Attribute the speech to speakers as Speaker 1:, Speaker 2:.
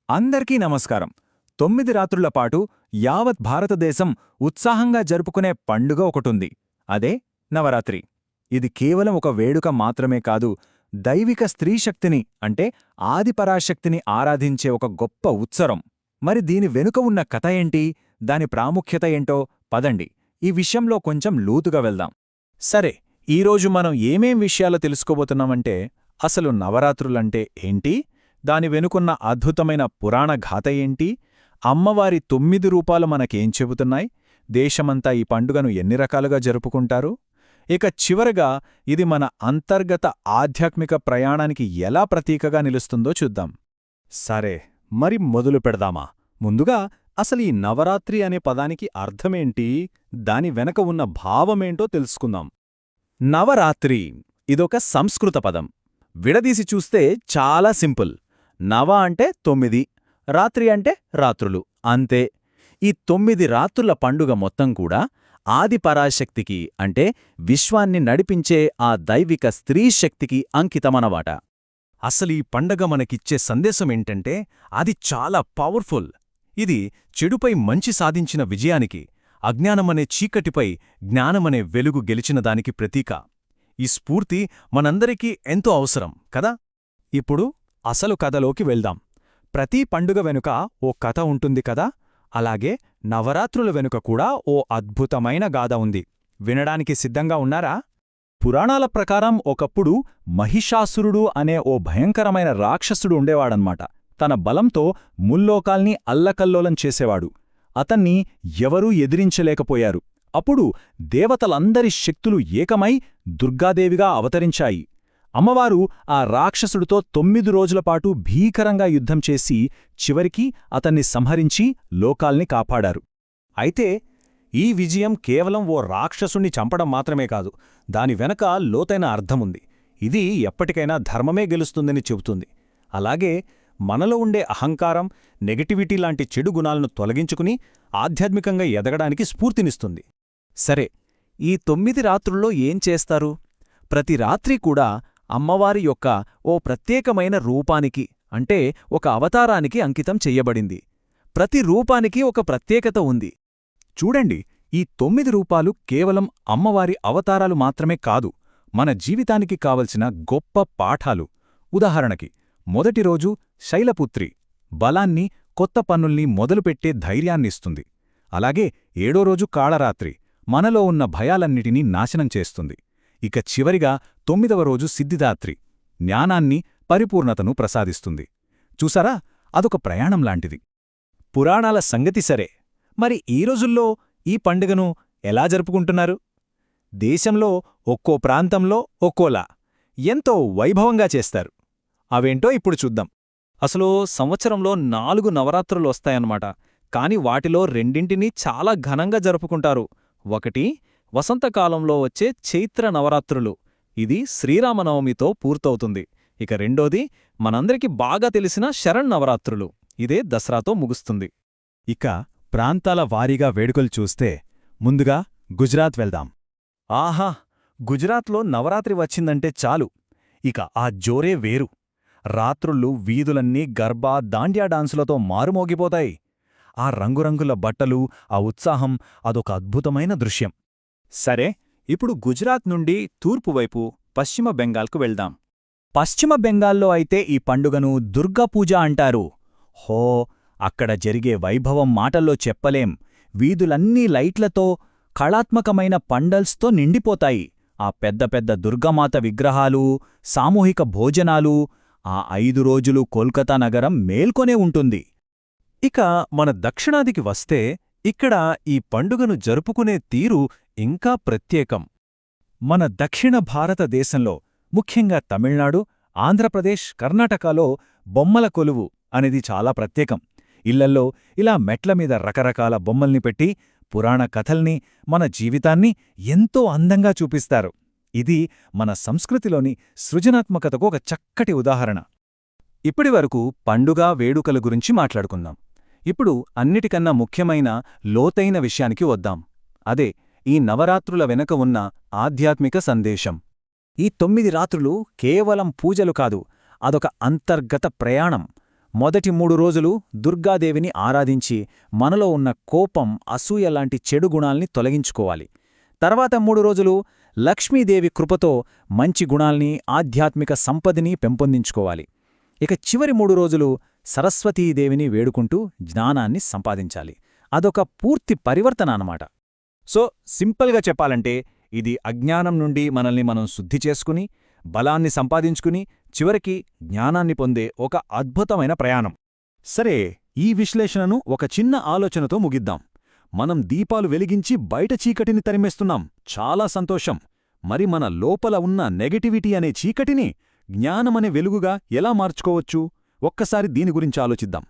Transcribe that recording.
Speaker 1: అందరికీ నమస్కారం. 9 రాత్రుల పాటు యావత్ భారతదేశం ఉత్సాహంగా జరుపుకునే పండుగ ఒకటుంది. అదే నవరాత్రి. ఇది కేవలం ఒక వేడుక మాత్రమే కాదు, దైవిక స్త్రీశక్తిని అంటే ఆదిపరాశక్తిని ఆరాధించే ఒక గొప్ప ఉత్సవం. మరి దీని వెనుక ఉన్న కథ ఏంటి, దాని ప్రాముఖ్యత ఏంటో పదండి ఈ విషయంలో కొంచెం లోతుగా వెళ్దాం. సరే, ఈరోజు మనం ఏమేం విషయాలు తెలుసుకోబోతున్నామంటే, అసలు నవరాత్రులంటే ఏంటి, దాని వెనుకున్న అద్భుతమైన పురాణ గాథ ఏంటి, అమ్మవారి 9 రూపాలు మనకేం చెబుతున్నాయి, దేశమంతా ఈ పండుగను ఎన్ని రకాలుగా జరుపుకుంటారు, ఇక చివరగా ఇది మన అంతర్గత ఆధ్యాత్మిక ప్రయాణానికి ఎలా ప్రతీకగా నిలుస్తుందో చూద్దాం. సరే, మరి మొదలు పెడదామా? ముందుగా అసలు ఈ నవరాత్రి అనే పదానికి అర్థమేంటి, దాని వెనక ఉన్న భావమేంటో తెలుసుకుందాం. నవరాత్రి ఇదొక సంస్కృత పదం. విడదీసి చూస్తే చాలా సింపుల్. నవ అంటే 9, రాత్రి అంటే రాత్రులు, అంతే. ఈ 9 రాత్రుల పండుగ మొత్తం కూడా ఆదిపరాశక్తికి అంటే విశ్వాన్ని నడిపించే ఆ దైవిక స్త్రీశక్తికి అంకితమనమాట. అసలు ఈ పండగ మనకిచ్చే సందేశమేంటంటే, అది చాలా పవర్ఫుల్. ఇది చెడుపై మంచి సాధించిన విజయానికి, అజ్ఞానమనే చీకటిపై జ్ఞానమనే వెలుగు గెలిచిన దానికి ప్రతీక. ఈ స్ఫూర్తి మనందరికీ ఎంతో అవసరం కదా. ఇప్పుడు అసలు కథలోకి వెళ్దాం. ప్రతి పండుగ వెనుక ఓ కథ ఉంటుంది కదా, అలాగే నవరాత్రుల వెనుక కూడా ఓ అద్భుతమైన గాథ ఉంది. వినడానికి సిద్ధంగా ఉన్నారా? పురాణాల ప్రకారం ఒకప్పుడు మహిషాసురుడు అనే ఓ భయంకరమైన రాక్షసుడు ఉండేవాడన్మాట. తన బలంతో ముల్లోకాల్ని అల్లకల్లోలం చేసేవాడు. అతన్ని ఎవరూ ఎదిరించలేకపోయారు. అప్పుడు దేవతలందరి శక్తులు ఏకమై దుర్గాదేవిగా అవతరించాయి. అమ్మవారు ఆ రాక్షసుడితో 9 రోజులపాటు భీకరంగా యుద్ధం చేసి చివరికి అతన్ని సంహరించి లోకాల్ని కాపాడారు. అయితే ఈ విజయం కేవలం ఓ రాక్షసుణ్ణి చంపడం మాత్రమే కాదు, దాని వెనక లోతైన అర్థముంది. ఇది ఎప్పటికైనా ధర్మమే గెలుస్తుందని చెబుతుంది. అలాగే మనలో ఉండే అహంకారం, నెగటివిటీ లాంటి చెడు గుణాలను తొలగించుకుని ఆధ్యాత్మికంగా ఎదగడానికి స్ఫూర్తినిస్తుంది. సరే, ఈ 9 రాత్రుల్లో ఏం చేస్తారు? ప్రతి రాత్రి కూడా అమ్మవారి యొక్క ఓ ప్రత్యేకమైన రూపానికి అంటే ఒక అవతారానికి అంకితం చెయ్యబడింది. ప్రతి రూపానికి ఒక ప్రత్యేకత ఉంది. చూడండి, ఈ 9 రూపాలు కేవలం అమ్మవారి అవతారాలు మాత్రమే కాదు, మన జీవితానికి కావలసిన గొప్ప పాఠాలు. ఉదాహరణకి, మొదటి రోజు శైలపుత్రి బలాన్ని, కొత్త పనుల్ని మొదలుపెట్టే ధైర్యాన్నిస్తుంది. అలాగే 7వ రోజు కాళరాత్రి మనలో ఉన్న భయాలన్నిటినీ నాశనం చేస్తుంది. ఇక చివరిగా 9వ రోజు సిద్ధిదాత్రి జ్ఞానాన్ని, పరిపూర్ణతను ప్రసాదిస్తుంది. చూసారా, అదొక ప్రయాణంలాంటిది. పురాణాల సంగతి సరే, మరి ఈ రోజుల్లో ఈ పండుగను ఎలా జరుపుకుంటున్నారు? దేశంలో ఒక్కో ప్రాంతంలో ఒక్కోలా ఎంతో వైభవంగా చేస్తారు. అవేంటో ఇప్పుడు చూద్దాం. అసలు సంవత్సరంలో 4 నవరాత్రులు వస్తాయన్నమాట. కాని వాటిలో రెండింటినీ చాలా ఘనంగా జరుపుకుంటారు. ఒకటి వసంతకాలంలో వచ్చే చైత్ర నవరాత్రులు, ఇది శ్రీరామనవమితో పూర్తవుతుంది. ఇక రెండోది మనందరికీ బాగా తెలిసిన శరన్నవరాత్రులు, ఇదే దసరాతో ముగుస్తుంది. ఇక ప్రాంతాల వారీగా వేడుకలు చూస్తే ముందుగా గుజరాత్ వెళ్దాం. ఆహా, గుజరాత్లో నవరాత్రి వచ్చిందంటే చాలు, ఇక ఆ జోరే వేరు. రాత్రుళ్ళు వీధులన్నీ గర్బా, దాండ్యా డాన్సులతో మారుమోగిపోతాయి. ఆ రంగురంగుల బట్టలు, ఆ ఉత్సాహం, అదొక అద్భుతమైన దృశ్యం. సరే, ఇప్పుడు గుజరాత్ నుండి తూర్పువైపు పశ్చిమ బెంగాల్కు వెళ్దాం. పశ్చిమ బెంగాల్లో అయితే ఈ పండుగను దుర్గాపూజ అంటారు. హో, అక్కడ జరిగే వైభవం మాటల్లో చెప్పలేం. వీధులన్నీ లైట్లతో, కళాత్మకమైన పండల్స్తో నిండిపోతాయి. ఆ పెద్ద పెద్ద దుర్గామాత విగ్రహాలు, సామూహిక భోజనాలు, ఆ 5 రోజులు కోల్కతా నగరం మేల్కొనే ఉంటుంది. ఇక మన దక్షిణాదికి వస్తే ఇక్కడ ఈ పండుగను జరుపుకునే తీరు ఇంకా ప్రత్యేకం. మన దక్షిణ భారతదేశంలో, ముఖ్యంగా తమిళనాడు, ఆంధ్రప్రదేశ్, కర్ణాటకలో బొమ్మల కొలువు అనేది చాలా ప్రత్యేకం. ఇళ్లల్లో ఇలా మెట్లమీద రకరకాల బొమ్మల్ని పెట్టి పురాణ కథల్ని, మన జీవితాన్ని ఎంతో అందంగా చూపిస్తారు. ఇది మన సంస్కృతిలోని సృజనాత్మకతకు ఒక చక్కటి ఉదాహరణ. ఇప్పటివరకు పండుగ వేడుకల గురించి మాట్లాడుకుందాం. ఇప్పుడు అన్నిటికన్నా ముఖ్యమైన, లోతైన విషయానికి వద్దాం. అదే ఈ నవరాత్రుల వెనుక ఉన్న ఆధ్యాత్మిక సందేశం. ఈ 9 రాత్రులు కేవలం పూజలు కాదు, అదొక అంతర్గత ప్రయాణం.
Speaker 2: మొదటి 3 రోజులు దుర్గాదేవిని ఆరాధించి మనలో ఉన్న కోపం, అసూయ లాంటి చెడు గుణాల్ని తొలగించుకోవాలి. తర్వాత 3 రోజులు లక్ష్మీదేవి కృపతో మంచి గుణాల్ని, ఆధ్యాత్మిక సంపదని పెంపొందించుకోవాలి. ఇక చివరి 3 రోజులు సరస్వతీదేవిని వేడుకుంటూ జ్ఞానాన్ని సంపాదించాలి. అదొక పూర్తి పరివర్తన అన్నమాట.
Speaker 1: సో సింపుల్గా చెప్పాలంటే ఇది అజ్ఞానం నుండి మనల్ని మనం శుద్ధి చేసుకుని, బలాన్ని సంపాదించుకుని, చివరికి జ్ఞానాన్ని పొందే ఒక అద్భుతమైన ప్రయాణం. సరే, ఈ విశ్లేషణను ఒక చిన్న ఆలోచనతో ముగిద్దాం. మనం దీపాలు వెలిగించి బయట చీకటిని తరిమేస్తున్నాం, చాలా సంతోషం. మరి మన లోపల ఉన్న నెగటివిటీ అనే చీకటిని జ్ఞానమనే వెలుగుగా ఎలా మార్చుకోవచ్చు? ఒక్కసారి దీని గురించి ఆలోచిద్దాం.